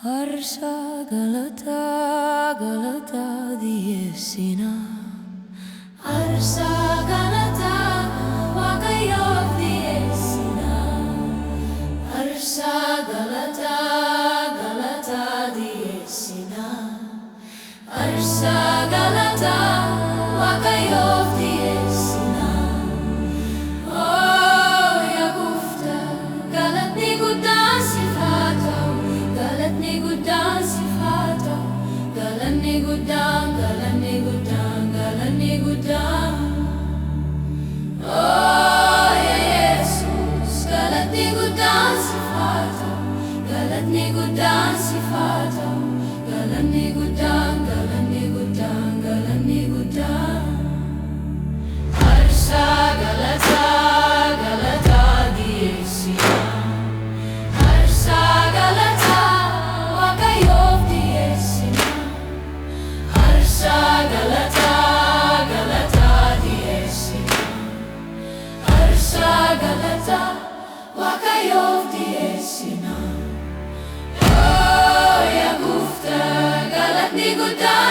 Harsa galata galata dhiyeessina. Harsa galata Waaqayyoof dhiyeessina. Harsa galata galata dhiyeessina. Harsa galata Waaqayyoof dhiyeessina. Oh yaa Gooftaa, galatni guddaan siif haa ta'u. Galatni guddaan siif haa ta'u. Galatni guddaan, galatni guddaan, galatni guddaan. Oh yaa Yesuus, galatni guddaan siif haa ta'u. Galatni guddaan siif haa ta'u. Galatni guddaan, galatni guddaan, galatni guddaan. Harsa galata galata dhiyeessina. Harsa galata Waaqayyoof dhiyeessina. Harsa galata galata dhiyeessina. Harsa galata Waaqayyoof dhiyeessina. Oh yaa Gooftaa, galatni guddaan